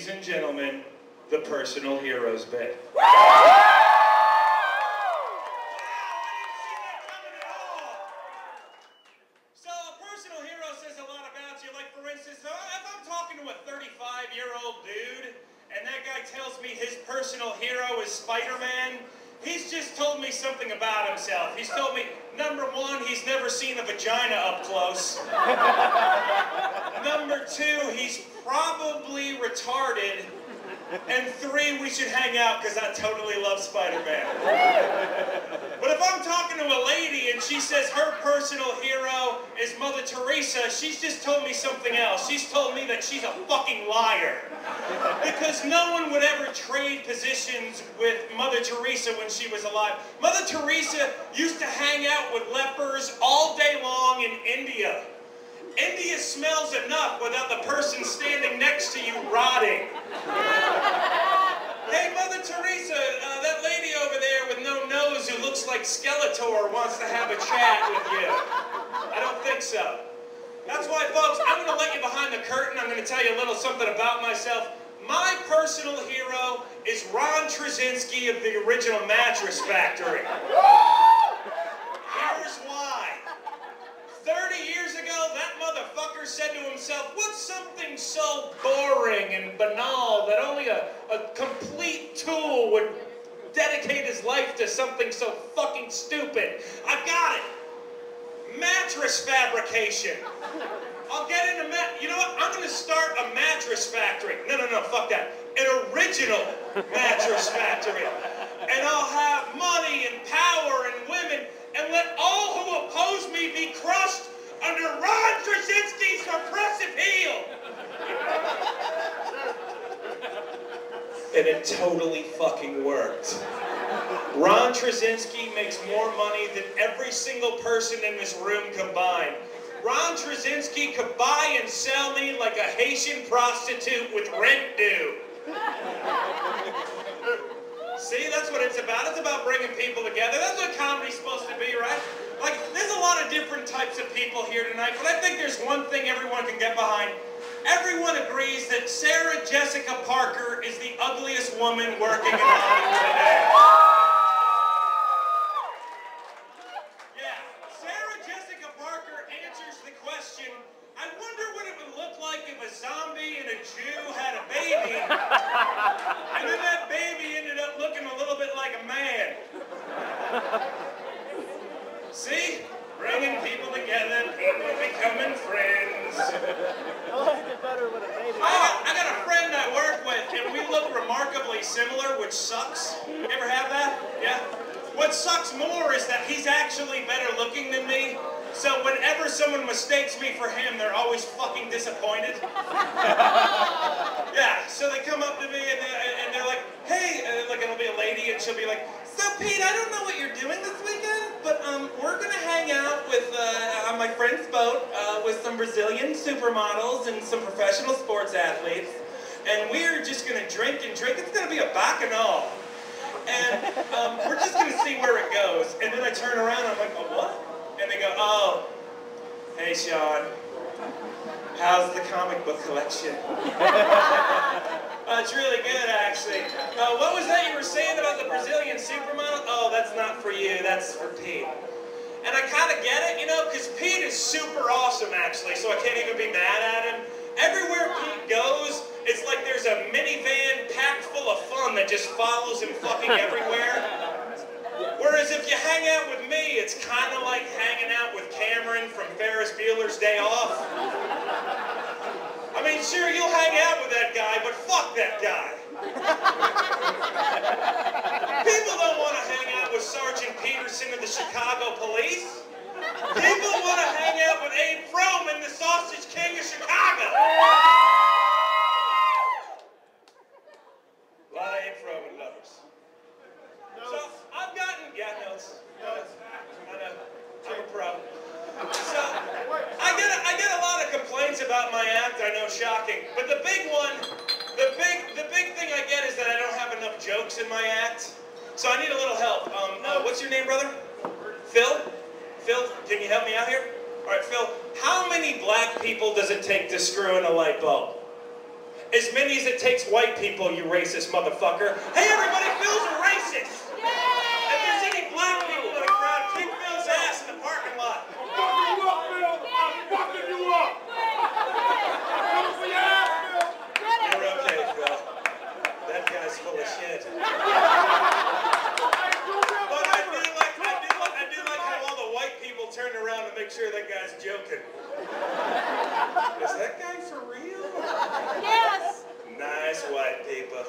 Ladies and gentlemen, the Personal Heroes bit. So a personal hero says a lot about you. Like, for instance, if I'm talking to a 35-year-old dude, and that guy tells me his personal hero is Spider-Man, he's just told me something about himself. He's told me, number one, he's never seen a vagina up close. Number two, he's probably retarded. And three, we should hang out because I totally love Spider-Man. But if I'm talking to a lady and she says her personal hero is Mother Teresa, she's just told me something else. She's told me that she's a fucking liar. Because no one would ever trade positions with Mother Teresa when she was alive. Mother Teresa used to hang out with lepers all day long in India. India smells enough without the person standing next to you rotting. Hey, Mother Teresa, that lady over there with no nose who looks like Skeletor wants to have a chat with you. I don't think so. That's why, folks, I'm going to let you behind the curtain. I'm going to tell you a little something about myself. My personal hero is Ron Trzcinski of the original Mattress Factory. Here's why. 30 years ago, that motherfucker said to himself, what's something so boring and banal that only a complete tool would dedicate his life to something so fucking stupid? I've got it. Mattress fabrication. I'll get into you know what? I'm going to start a mattress factory. No, fuck that. An original mattress factory. And I'll have money and power and women, and let all who oppose me be crushed under Ron Trzcinski's oppressive heel. And it totally fucking worked. Ron Trzcinski makes more money than every single person in this room combined. Ron Trzcinski could buy and sell me like a Haitian prostitute with rent due. See, that's what it's about. It's about bringing people together. That's what comedy's supposed to be, right? Like, there's a lot of different types of people here tonight, but I think there's one thing everyone can get behind. Everyone agrees that Sarah Jessica Parker is the ugliest woman working in Hollywood today. Yeah, Sarah Jessica Parker answers the question, I wonder what it would look like if a zombie and a Jew had a baby, and then that baby ended up looking a little bit like a man. See? Bringing people together, people becoming friends. I like it better with a baby. I got a friend I work with, and we look remarkably similar, which sucks. You ever have that? Yeah? What sucks more is that he's actually better looking than me. So whenever someone mistakes me for him, they're always fucking disappointed. Yeah, so they come up to me and they're like, hey, like it'll be a lady and she'll be like, so Pete, I don't know what you're doing this weekend, but we're gonna hang out with on my friend's boat with some Brazilian supermodels and some professional sports athletes, and we're just gonna drink and drink. It's gonna be a bacchanal, and we're just gonna see where it goes. And then I turn around and I'm like, oh, what? And they go, oh, hey Sean, how's the comic book collection? It's really good, actually. What was that you were saying about the Brazilian supermodel? Oh, that's not for you, that's for Pete. And I kind of get it, you know, because Pete is super awesome, actually, so I can't even be mad at him. Everywhere Pete goes, it's like there's a minivan packed full of fun that just follows him fucking everywhere. Whereas if you hang out with me, it's kind of like hanging out with Cameron from Ferris Bueller's Day Off. I mean, sure, you'll hang out with that guy, but fuck that guy. People don't want to hang out with Sergeant Peterson of the Chicago Police. People want to hang out with Abe Froman, the Sausage King of Chicago. A lot of Abe Froman lovers. So, I've gotten, yeah, notes. I know, I'm a pro. So, I get a lot of complaints about my act, I know, shocking. But the big one, the big thing I get is that I don't have enough jokes in my act. So I need a little help. What's your name, brother? Phil? Phil, can you help me out here? All right, Phil, how many black people does it take to screw in a light bulb? As many as it takes white people, you racist motherfucker. Hey, everybody feels racist. If there's any black people in the crowd, kick Phil's ass in the parking lot. I'm fucking you up, Phil. I'm fucking you up. Come for your ass, Phil. You're okay, Phil. That guy's full of shit. But I do like how all the white people turn around to make sure that guy's joking. Is that guy for real? Yes. Nice white people.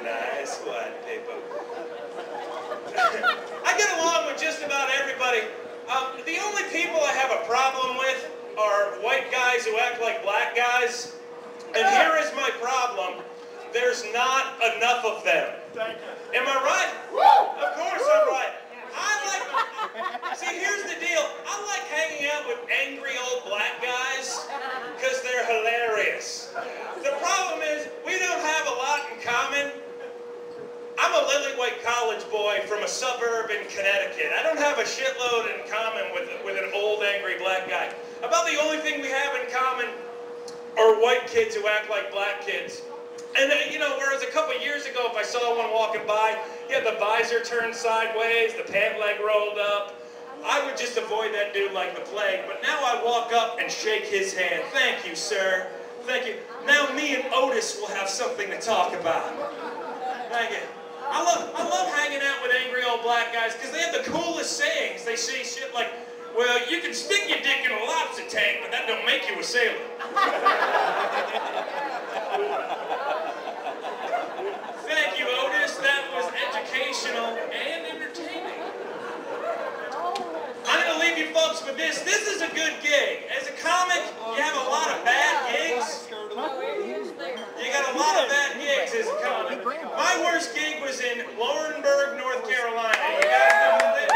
Nice white people. I get along with just about everybody. The only people I have a problem with are white guys who act like black guys. And here is my problem. There's not enough of them. Thank you. Am I right? Of course I'm right. See, here's the deal. I like hanging out with angry old black guys because they're hilarious. The problem is we don't have a lot in common. I'm a lily-white college boy from a suburb in Connecticut. I don't have a shitload in common with an old angry black guy. About the only thing we have in common are white kids who act like black kids. And you know, whereas a couple years ago, if I saw one walking by, he had the visor turned sideways, the pant leg rolled up, I would just avoid that dude like the plague. But now I walk up and shake his hand. Thank you, sir. Thank you. Now me and Otis will have something to talk about. Thank you. I love hanging out with angry old black guys because they have the coolest sayings. They say shit like, well, you can stick your dick in a lobster tank, but that don't make you a sailor. Thank you, Otis. That was educational and entertaining. I'm going to leave you folks with this. This is a good gig. As a comic, you have a lot of bad gigs. You got a lot of bad gigs as a comic. My worst gig was in Laurinburg, North Carolina. You guys know this?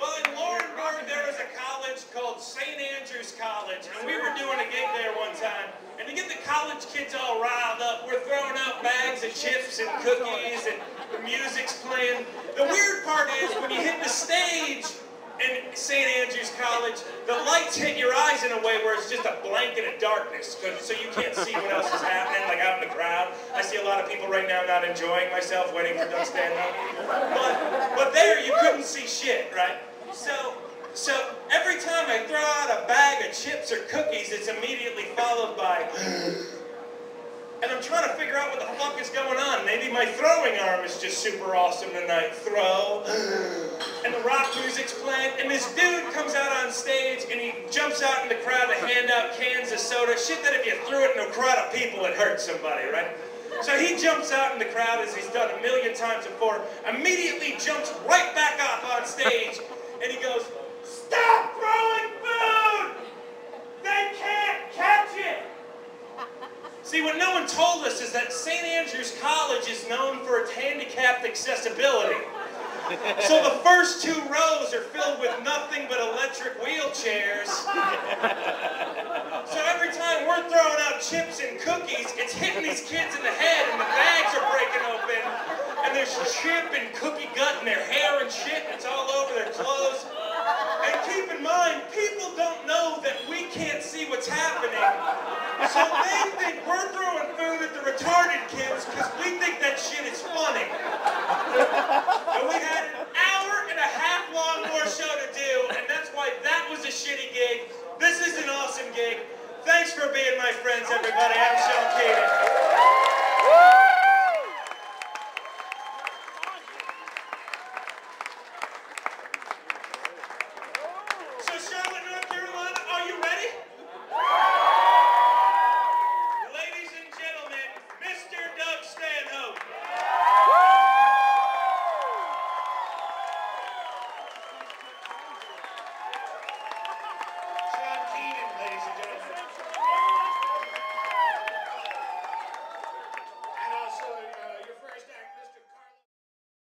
Well, in Laurinburg, there was a college called St. Andrew's College, and we were doing a gig there one time. And to get the college kids all riled up, we're throwing out bags of chips and cookies, and the music's playing. The weird part is when you hit the stage in St. Andrew's College, the lights hit your eyes in a way where it's just a blanket of darkness, so you can't see what else is happening, like out in the crowd. I see a lot of people right now not enjoying myself, waiting for Doug Stanhope. But there, you couldn't see shit, right? So every time I throw out a bag of chips or cookies, it's immediately followed by, and I'm trying to figure out what the fuck is going on. Maybe my throwing arm is just super awesome tonight. Throw, and the rock music's playing, and this dude comes out on stage, and he jumps out in the crowd to hand out cans of soda. Shit that if you threw it in a crowd of people, it hurt somebody, right? So he jumps out in the crowd, as he's done a million times before, immediately jumps right back up on stage, and he goes, "Stop throwing food! They can't catch it!" See, what no one told us is that St. Andrew's College is known for its handicapped accessibility. So the first 2 rows are filled with nothing but electric wheelchairs. So every time we're throwing out chips and cookies, it's hitting these kids in the head, and the bags are breaking open, and there's chip and cookie gut in their hair and shit, and it's all over their clothes. And keep in mind, people don't know that we can't see what's happening. So they think we're throwing food at the retarded kids because we think that shit is funny. And we had an hour and a half long more show to do, and that's why that was a shitty gig. This is an awesome gig. Thanks for being my friends, everybody. I'm so